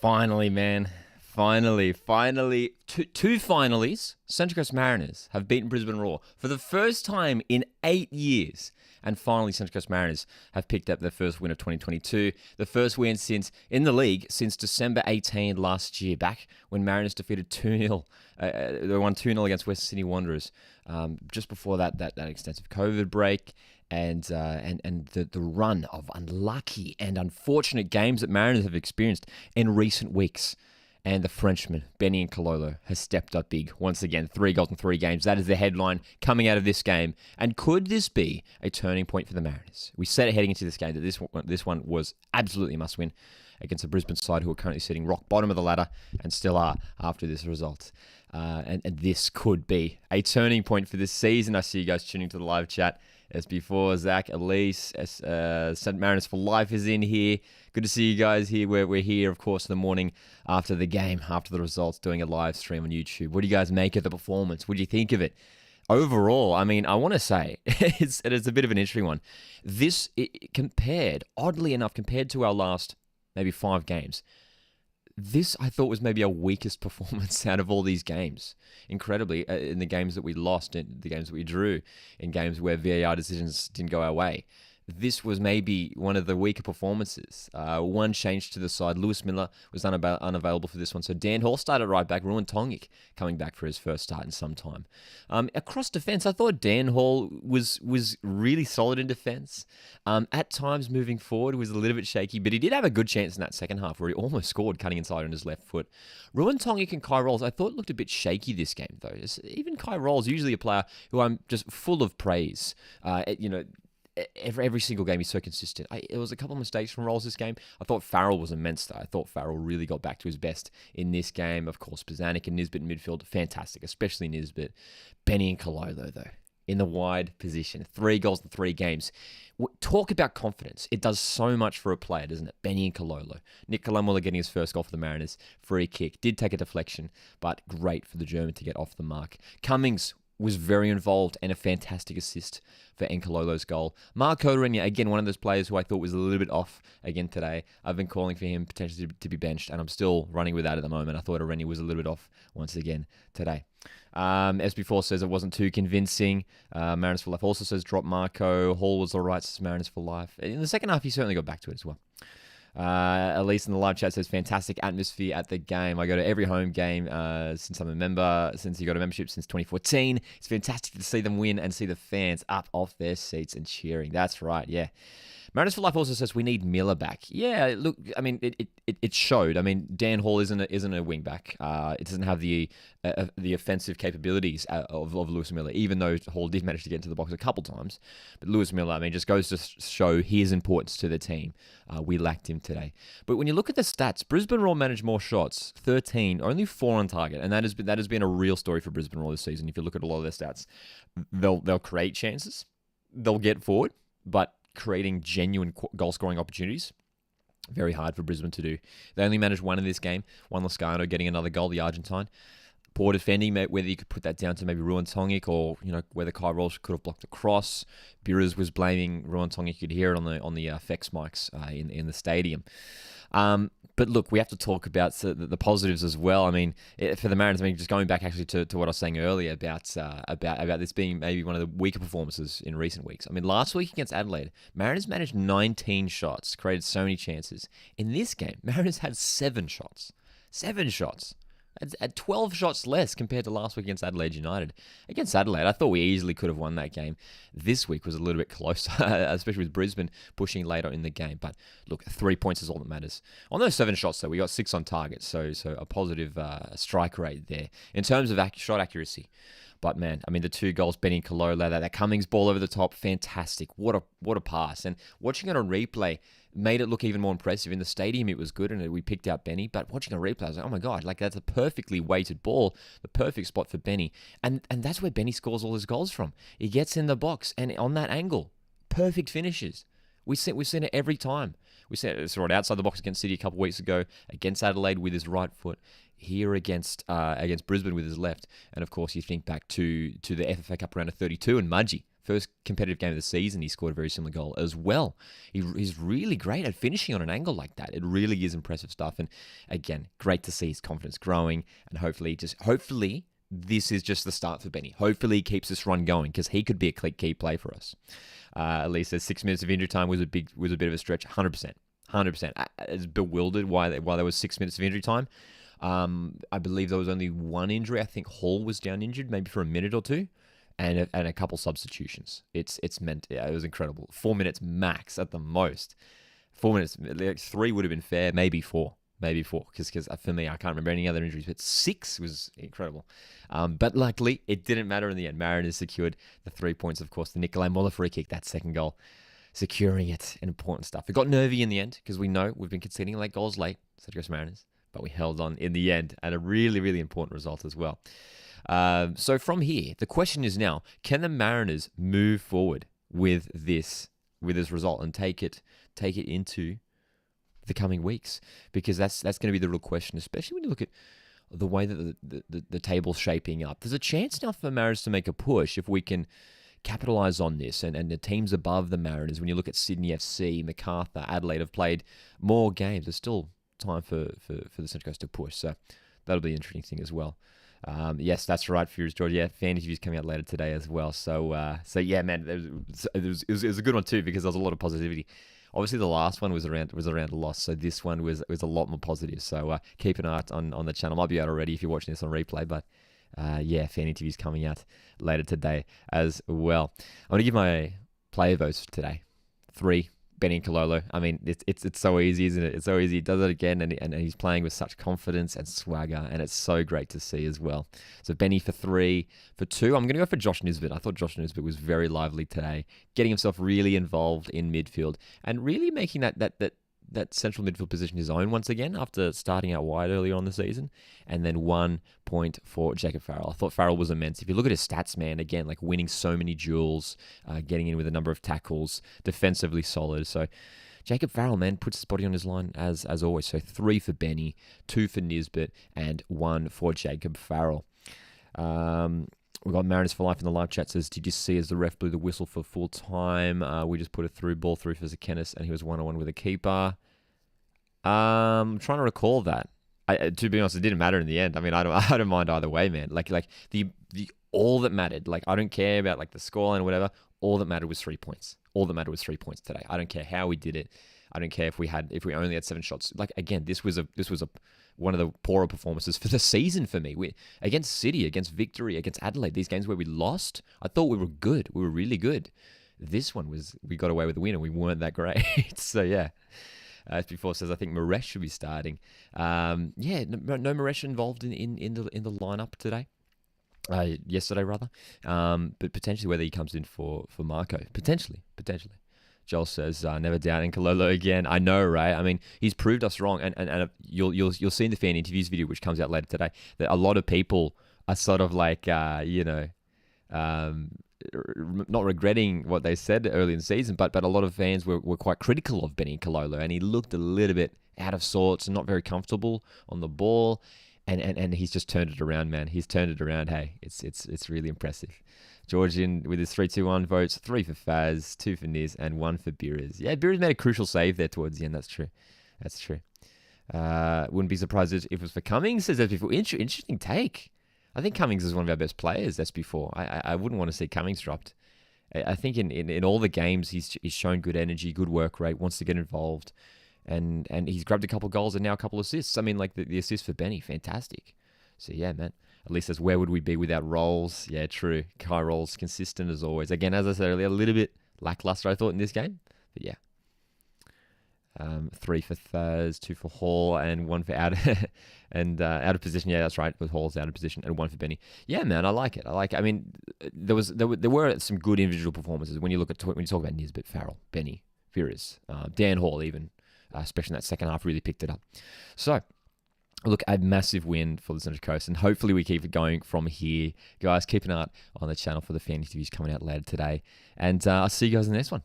Finally, man. Finally. Two finalies. Central Coast Mariners have beaten Brisbane Roar for the first time in 8 years. And finally, Central Coast Mariners have picked up their first win of 2022. The first win in the league since December 18 last year, back when Mariners defeated 2-0. They won 2-0 against Western Sydney Wanderers. Just before that extensive COVID break. And the run of unlucky and unfortunate games that Mariners have experienced in recent weeks. And the Frenchman, Benny Nkilolo, has stepped up big. Once again, 3 goals in 3 games. That is the headline coming out of this game. And could this be a turning point for the Mariners? We said it heading into this game that this one was absolutely a must-win against the Brisbane side, who are currently sitting rock bottom of the ladder and still are after this result. And this could be a turning point for this season. I see you guys tuning to the live chat. As before, Zach, Elise, St. Mariners for Life is in here. Good to see you guys here. We're here, of course, in the morning after the game, after the results, doing a live stream on YouTube. What do you guys make of the performance? What do you think of it? Overall, I mean, I want to say, it's a bit of an interesting one. Oddly enough, compared to our last maybe 5 games, this, I thought, was maybe our weakest performance out of all these games. Incredibly, in the games that we lost, in the games that we drew, in games where VAR decisions didn't go our way. This was maybe one of the weaker performances. One change to the side. Lewis Miller was unavailable for this one. So Dan Hall started right back. Ruan Tongic coming back for his first start in some time. Across defence, I thought Dan Hall was really solid in defence. At times moving forward was a little bit shaky, but he did have a good chance in that second half where he almost scored cutting inside on his left foot. Ruan Tongic and Kai Rolls, I thought looked a bit shaky this game though. Even Kai Rolls, usually a player who I'm just full of praise. Every single game he's so consistent. It was a couple of mistakes from Rolls this game. I thought Farrell was immense though. I thought Farrell really got back to his best in this game. Of course, Bozanic and Nisbet in midfield, fantastic, especially Nisbet. Benny Nkilolo though, in the wide position. 3 goals in 3 games. Talk about confidence. It does so much for a player, doesn't it? Benny Nkilolo. Nick Kalamwala getting his first goal for the Mariners. Free kick. Did take a deflection, but great for the German to get off the mark. Cummings was very involved and a fantastic assist for Nkilolo's goal. Marco Renia, again, one of those players who I thought was a little bit off again today. I've been calling for him potentially to be benched, and I'm still running with that at the moment. I thought Renia was a little bit off once again today. As before says, it wasn't too convincing. Mariners for Life also says drop Marco. Hall was all right, says Mariners for Life. In the second half, he certainly got back to it as well. Elise in the live chat says, fantastic atmosphere at the game. I go to every home game since I'm a member, since you got a membership since 2014. It's fantastic to see them win and see the fans up off their seats and cheering. That's right, yeah. Mariners for Life also says we need Miller back. Yeah, look, I mean, it showed. I mean, Dan Hall isn't a wing back. It doesn't have the offensive capabilities of Lewis Miller, even though Hall did manage to get into the box a couple times. But Lewis Miller, I mean, just goes to show his importance to the team. We lacked him today. But when you look at the stats, Brisbane Roar managed more shots, 13, only 4 on target, and that has been a real story for Brisbane Roar this season. If you look at a lot of their stats, they'll create chances, they'll get forward, but creating genuine goal-scoring opportunities, very hard for Brisbane to do. They only managed 1 in this game. Juan Lozcano getting another goal, the Argentine. Poor defending, whether you could put that down to maybe Ruan Tongic or whether Kai Rolls could have blocked the cross. Beerers was blaming Ruan Tongic. You could hear it on the FX mics in the stadium. But look, we have to talk about the positives as well. I mean, for the Mariners, I mean, just going back actually to what I was saying earlier about this being maybe one of the weaker performances in recent weeks. I mean, last week against Adelaide, Mariners managed 19 shots, created so many chances. In this game, Mariners had 7 shots. 7 shots. At 12 shots less compared to last week against Adelaide United. Against Adelaide, I thought we easily could have won that game. This week was a little bit closer, especially with Brisbane pushing later in the game. But look, 3 points is all that matters. On those 7 shots, though, we got 6 on target, so a positive strike rate there. In terms of shot accuracy, but man, I mean, the 2 goals, Benny Nkilolo, that Cummings ball over the top, fantastic. What a pass. And watching it on replay made it look even more impressive. In the stadium, it was good, and we picked out Benny. But watching a replay, I was like, oh my God, like that's a perfectly weighted ball, the perfect spot for Benny. And that's where Benny scores all his goals from. He gets in the box, and on that angle, perfect finishes. We've seen it every time. We saw it outside the box against City a couple of weeks ago, against Adelaide with his right foot, here against Brisbane with his left. And of course, you think back to the FFA Cup round of 32 and Mudgee. First competitive game of the season, he scored a very similar goal as well. He's really great at finishing on an angle like that. It really is impressive stuff. And again, great to see his confidence growing. And hopefully this is just the start for Benny. Hopefully he keeps this run going because he could be a key play for us. At least 6 minutes of injury time was a bit of a stretch. 100%. I was bewildered why there was 6 minutes of injury time. I believe there was only one injury. I think Hall was down injured, maybe for a minute or two, and a couple substitutions. It was incredible. 4 minutes max at the most. 4 minutes, like 3 would have been fair, maybe four. Because for me, I can't remember any other injuries, but 6 was incredible. But luckily, it didn't matter in the end. Mariners secured the 3 points, of course. The Nikolai Muller free kick, that second goal, securing it, and important stuff. It got nervy in the end because we know we've been conceding late goals late, Central Coast Mariners. But we held on in the end, and a really, really important result as well. So from here, the question is now, can the Mariners move forward with this result and take it into the coming weeks? Because that's going to be the real question, especially when you look at the way that the table's shaping up. There's a chance now for Mariners to make a push if we can capitalize on this, and the teams above the Mariners, when you look at Sydney FC, MacArthur, Adelaide, have played more games. There's still time for the Central Coast to push, so that'll be an interesting thing as well. Yes, that's right, Furious George. Yeah, fan interviews coming out later today as well. So yeah, man, it was a good one too because there was a lot of positivity. Obviously, the last one was around a loss, so this one was a lot more positive. So keep an eye out on the channel. Might be out already if you're watching this on replay, but yeah, fan interviews coming out later today as well. I'm gonna give my player votes for today. 3. Benny Cololo. I mean, it's so easy, isn't it? It's so easy. He does it again, and he's playing with such confidence and swagger, and it's so great to see as well. So Benny for 3. For 2, I'm going to go for Josh Nisbet. I thought Josh Nisbet was very lively today, getting himself really involved in midfield and really making that central midfield position his own once again after starting out wide earlier on the season. And then 1 point for Jacob Farrell. I thought Farrell was immense. If you look at his stats, man, again, like winning so many duels, getting in with a number of tackles, defensively solid. So Jacob Farrell, man, puts his body on his line as always. So 3 for Benny, 2 for Nisbet, and 1 for Jacob Farrell. We've got Mariners for Life in the live chat says, did you see as the ref blew the whistle for full time? We just put a ball through for Zakenis, and he was 1-on-1 with a keeper. I'm trying to recall that. To be honest, it didn't matter in the end. I mean, I don't mind either way, man. Like the all that mattered. Like, I don't care about like the scoreline or whatever. All that mattered was 3 points. All that mattered was 3 points today. I don't care how we did it. I don't care if we only had 7 shots. Like, again, this was one of the poorer performances for the season for me. Against City, against Victory, against Adelaide, these games where we lost, I thought we were good. We were really good. This one we got away with the win and we weren't that great. So yeah. As before says, I think Maresh should be starting. Yeah, no Maresh involved in the lineup today. Yesterday rather. But potentially whether he comes in for Marco. Potentially. Joel says, never doubting Cololo again. I know, right? I mean, he's proved us wrong. And you'll see in the fan interviews video, which comes out later today, that a lot of people are sort of like, not regretting what they said early in the season, but a lot of fans were quite critical of Benny Cololo, and he looked a little bit out of sorts and not very comfortable on the ball, and he's just turned it around, man. He's turned it around. Hey, it's really impressive. Georgian with his 3-2-1 votes, 3 for Faz, 2 for Niz, and 1 for Beerers. Yeah, Beerers made a crucial save there towards the end. That's true. Wouldn't be surprised if it was for Cummings, says that before. Interesting take. I think Cummings is one of our best players. That's before. I wouldn't want to see Cummings dropped. I think in all the games he's shown good energy, good work rate, wants to get involved, and he's grabbed a couple of goals and now a couple of assists. I mean, like the assist for Benny, fantastic. So yeah, man. At least that's where would we be without Rolls? Yeah, true. Kai Rolls consistent as always. Again, as I said earlier, a little bit lackluster I thought in this game, but yeah. 3 for Thurs, 2 for Hall, and 1 for out of position. Yeah, that's right. With Hall's out of position, and 1 for Benny. Yeah, man, I like it. I mean, there were some good individual performances when you talk about Nisbet, Farrell, Benny, Furious, Dan Hall, even, especially in that second half, really picked it up. So, look, a massive win for the Central Coast, and hopefully we keep it going from here, guys. Keep an eye on the channel for the fan interviews coming out later today, and I'll see you guys in the next one.